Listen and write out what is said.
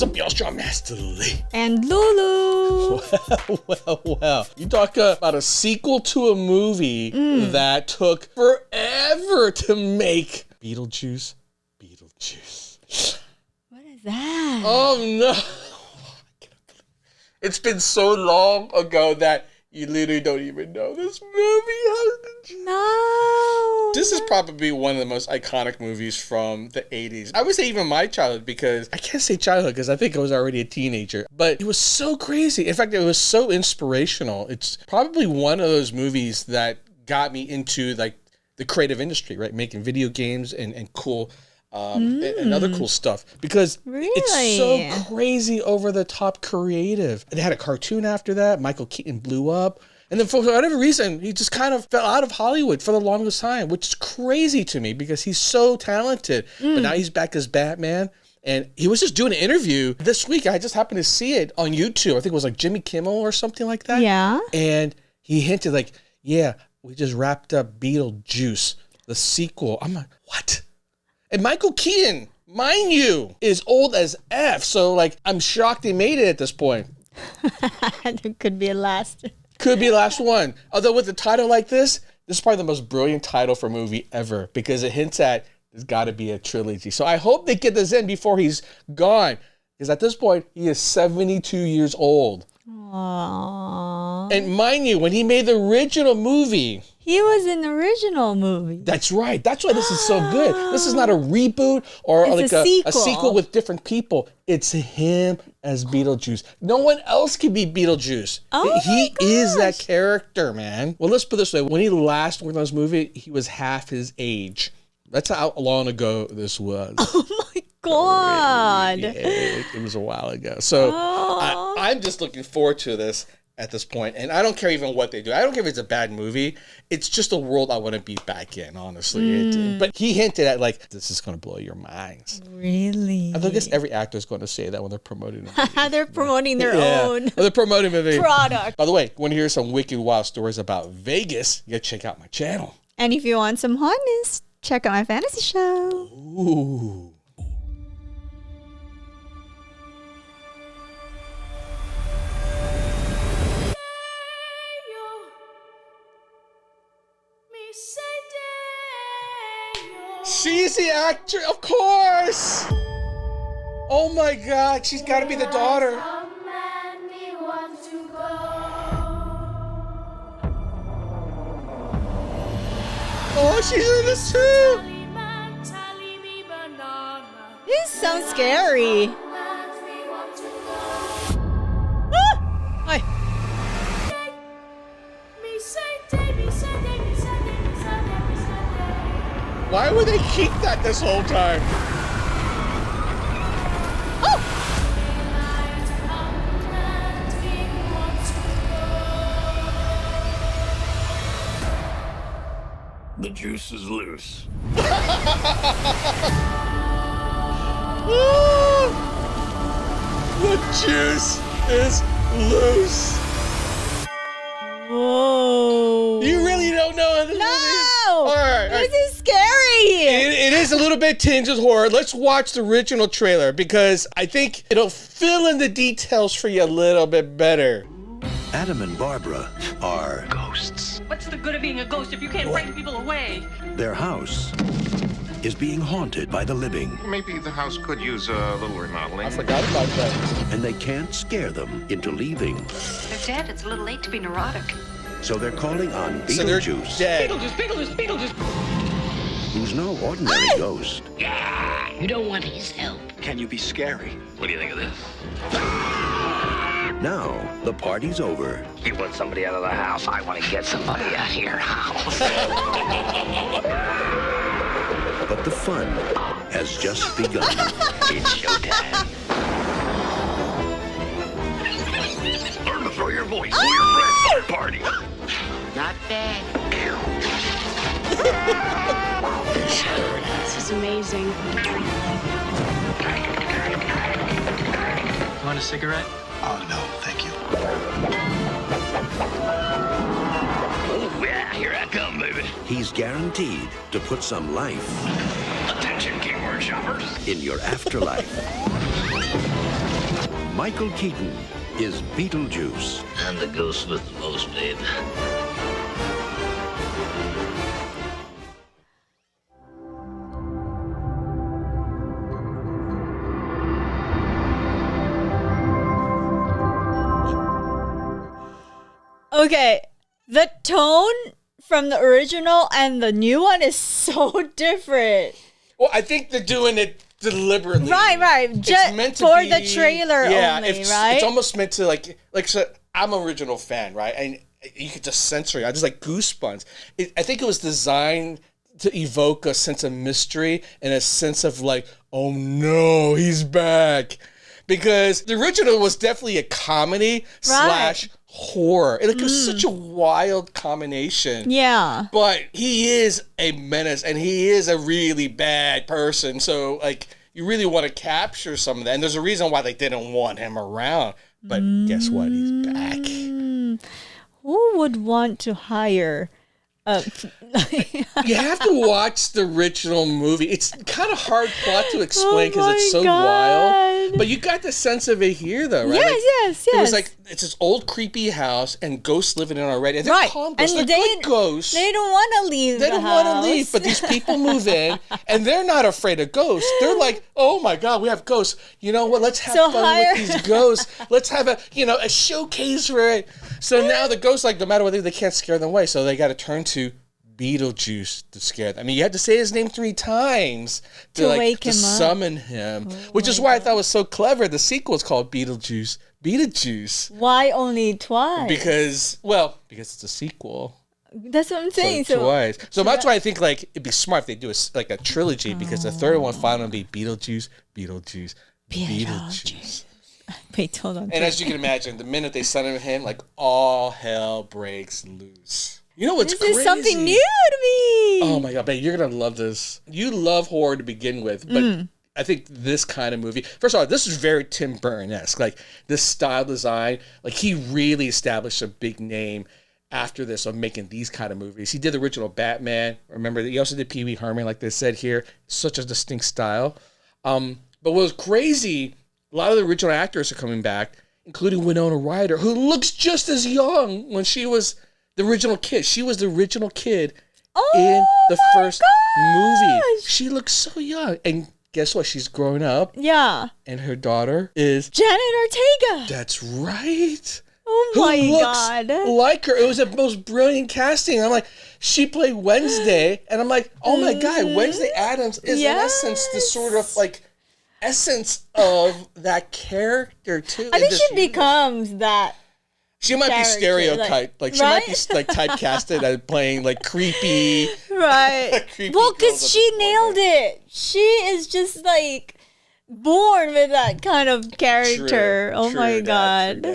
up, y'all? Strong Master Lee. And Lulu. Well. You talk about a sequel to a movie that took forever to make. Beetlejuice. What is that? Oh, no. It's been so long ago that you literally don't even know this movie. No. This is probably one of the most iconic movies from the 80s. I would say even my childhood, because I can't say childhood because I think I was already a teenager, but it was so crazy. In fact, it was so inspirational. It's probably one of those movies that got me into like the creative industry, right? Making video games and cool and other cool stuff, because it's so crazy over the top creative. They had a cartoon after that. Michael Keaton blew up. And then for whatever reason, he just kind of fell out of Hollywood for the longest time, which is crazy to me because he's so talented. But now he's back as Batman. And he was just doing an interview this week. I just happened to see it on YouTube. I think it was like Jimmy Kimmel or something like that. Yeah. And he hinted like, yeah, we just wrapped up Beetlejuice, the sequel. I'm like, what? And Michael Keaton, mind you, is old as F. So, like, I'm shocked he made it at this point. There could be a last. Could be the last one. Although with a title like this is probably the most brilliant title for a movie ever, because it hints at there's got to be a trilogy. So I hope they get this in before he's gone. Because at this point, he is 72 years old. Aww. And mind you, when he made the original movie... He was in the original movie. That's right. That's why this is so good. This is not a reboot or It's like a a sequel with different people. It's him as Beetlejuice. No one else can be Beetlejuice. Oh he my is that gosh. character, man. Well, let's put it this way. When he last worked on this movie, he was half his age. That's how long ago this was. Oh my God. Yeah, it was a while ago. So I'm just looking forward to this at this point, and I don't care even what they do. I don't care if it's a bad movie. It's just a world I want to be back in, honestly. But he hinted at like, this is going to blow your minds. Really? I guess every actor is going to say that when they're promoting a movie. They're promoting their own Well, they're promoting a movie. product. By the way, want to hear some wicked wild stories about Vegas? You got to check out my channel. And if you want some hotness, check out my fantasy show. Ooh. She's the actor, of course. Oh my God, she's got to be the daughter. Oh, she's in this too. This sounds scary. Hi. Why would they keep that this whole time? The juice is loose. The juice is loose. Whoa. You really don't know this movie? No. All right. This is scary. It is a little bit tinged with horror. Let's watch the original trailer because I think it'll fill in the details for you a little bit better. Adam and Barbara are Ghosts. What's the good of being a ghost if you can't frighten people away? their house is being haunted by the living, Maybe the house could use a little remodeling. I forgot about that. and they can't scare them into leaving. They're dead. It's a little late to be neurotic. So they're calling on So they're Beetlejuice, dead. Beetlejuice. who's no ordinary ghost. You don't want his help. Can you be scary? What do you think of this? Now, the party's over, You want somebody out of the house? I want to get somebody out here. but the fun has just begun. It's showtime. Learn to throw your voice for your friends' party. Not bad. This is amazing. Want a cigarette? Oh, no, thank you. Oh, yeah, here I come, baby. He's guaranteed to put some life Attention, keyboard shoppers. in your afterlife. Michael Keaton is Beetlejuice. I'm the ghost with the most, babe. Okay, the tone from the original and the new one is so different. Well, I think they're doing it deliberately. Right. It's Just meant to for be- the trailer only, right? It's almost meant to like so I'm an original fan, right? And you could just censor it. I just like goosebumps. I think it was designed to evoke a sense of mystery and a sense of like, oh no, he's back. Because the original was definitely a comedy slash horror. It was such a wild combination. Yeah. But he is a menace and he is a really bad person. So like you really want to capture some of that. And there's a reason why they didn't want him around. But guess what? He's back. Who would want to hire You have to watch the original movie. It's kind of hard plot to explain because it's so wild. But you got the sense of it here, though, right? Yes. It was like it's this old creepy house and ghosts living in it already. And they're calm ghosts. And They're good ghosts. They don't want to leave. They don't want to leave, but these people move in and they're not afraid of ghosts. They're like, oh my God, we have ghosts. You know what? Let's have fun with these ghosts. Let's have a showcase for it. So now the ghosts, like, no matter what they can't scare them away. So they got to turn to Beetlejuice to scare them. I mean, you had to say his name 3 times to wake him up. summon him, which is why I thought was so clever. The sequel is called Beetlejuice. Why only twice? Because it's a sequel. That's what I'm saying. So twice. So that's why I think like it'd be smart if they do a trilogy because the third one finally would be Beetlejuice. Wait, hold on. And as you can imagine, the minute they summon him, like all hell breaks loose. You know what's crazy? This is something new to me. Oh my God, babe, you're gonna love this. You love horror to begin with, but I think this kind of movie. First of all, this is very Tim Burton-esque. Like this style design, like he really established a big name after this of making these kind of movies. He did the original Batman. Remember, he also did Pee Wee Herman, like they said here. Such a distinct style. But what was crazy, a lot of the original actors are coming back, including Winona Ryder, who looks just as young when she was the original kid. She was the original kid in the first movie. She looks so young. And guess what? She's grown up. Yeah. And her daughter is Janet Ortega. That's right. Oh my God. Like her. It was the most brilliant casting. I'm like, she played Wednesday, and I'm like, oh my God, Wednesday Addams is in essence the sort of like essence of that character too. I think she becomes that. She might be stereotyped, like she might be like typecasted as playing like creepy. Right. creepy Well, because she nailed it. She is just like born with that kind of character. Oh my God.